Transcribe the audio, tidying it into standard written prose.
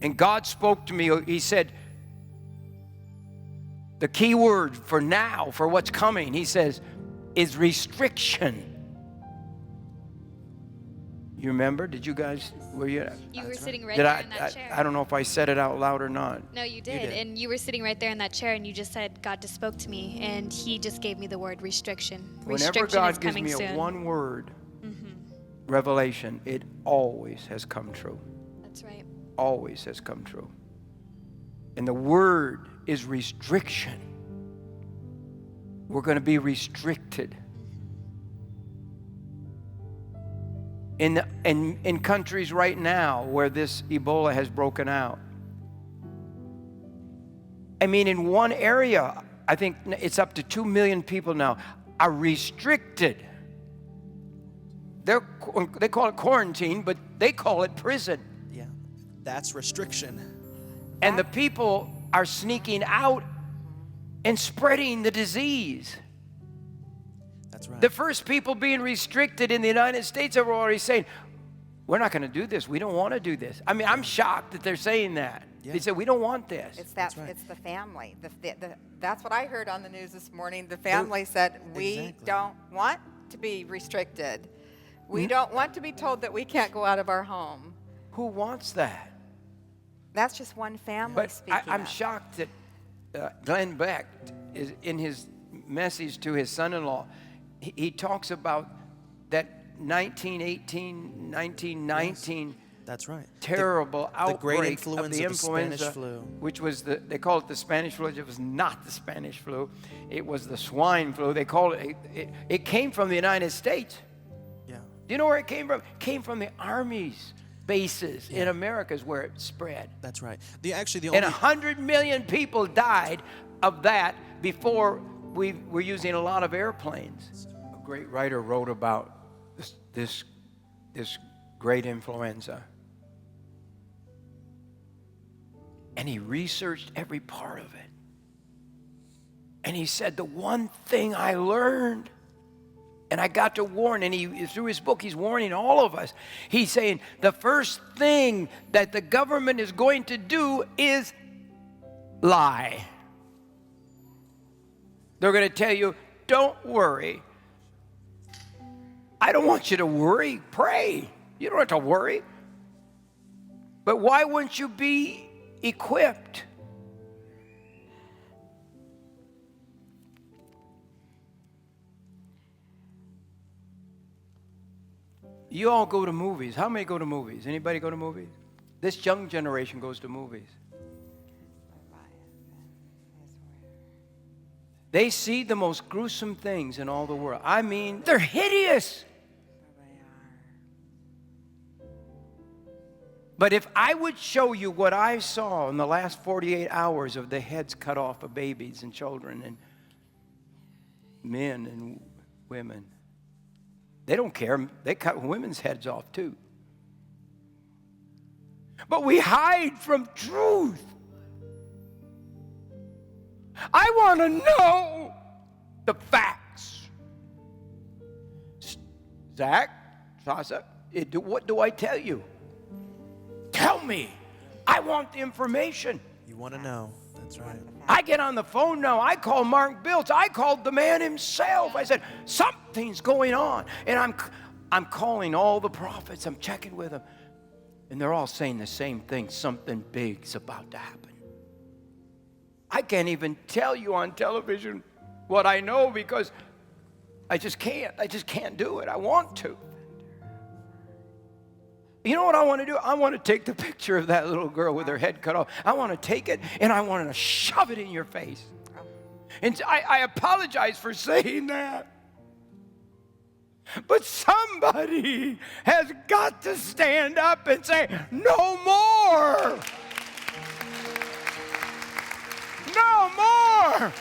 And God spoke to me. He said, the key word for now, for what's coming, he says, is restriction. You remember? Did you guys, were you? You were sitting right there in that chair. I don't know if I said it out loud or not. No, you did. And you were sitting right there in that chair, and you just said, God just spoke to me, and he just gave me the word restriction. Whenever God gives me a one word revelation, it always has come true. That's right. Always has come true. And the word is restriction. We're going to be restricted. In countries right now where this Ebola has broken out. I mean, in one area, I think it's up to 2 million people now are restricted. They call it quarantine, but they call it prison. Yeah, that's restriction. And the people are sneaking out and spreading the disease. That's right. The first people being restricted in the United States are already saying, we're not going to do this. We don't want to do this. I mean, I'm shocked that they're saying that. Yeah. They said, we don't want this. It's that. Right. It's the family. That's what I heard on the news this morning. The family said, we don't want to be restricted. We don't want to be told that we can't go out of our home. Who wants that? That's just one family speaking. I'm shocked that Glenn Beck, is in his message to his son-in-law, he talks about that 1918, 1919 that's right. terrible outbreak of the influenza, flu. Which was they call it the Spanish flu. It was not the Spanish flu. It was the swine flu. They called it came from the United States. Yeah. Do you know where it came from? It came from the army's bases in America is where it spread. That's right. And 100 million people died of that before we were using a lot of airplanes. A great writer wrote about this great influenza. And he researched every part of it. And he said, the one thing I learned, and I got to warn, and through his book, he's warning all of us. He's saying, the first thing that the government is going to do is lie. They're going to tell you, don't worry. I don't want you to worry. Pray. You don't have to worry. But why wouldn't you be equipped? You all go to movies. How many go to movies? Anybody go to movies? This young generation goes to movies. They see the most gruesome things in all the world. I mean, they're hideous. But if I would show you what I saw in the last 48 hours of the heads cut off of babies and children and men and women, they don't care. They cut women's heads off too. But we hide from truth. I want to know the facts. Zach, Sasa, what do I tell you? Tell me. I want the information. You want to know. That's right. I get on the phone now. I call Mark Biltz. I called the man himself. I said, something's going on. And I'm calling all the prophets. I'm checking with them. And they're all saying the same thing. Something big's about to happen. I can't even tell you on television what I know because I just can't. I just can't do it. I want to. You know what I want to do? I want to take the picture of that little girl with her head cut off. I want to take it and I want to shove it in your face. And I apologize for saying that. But somebody has got to stand up and say, no more. No more.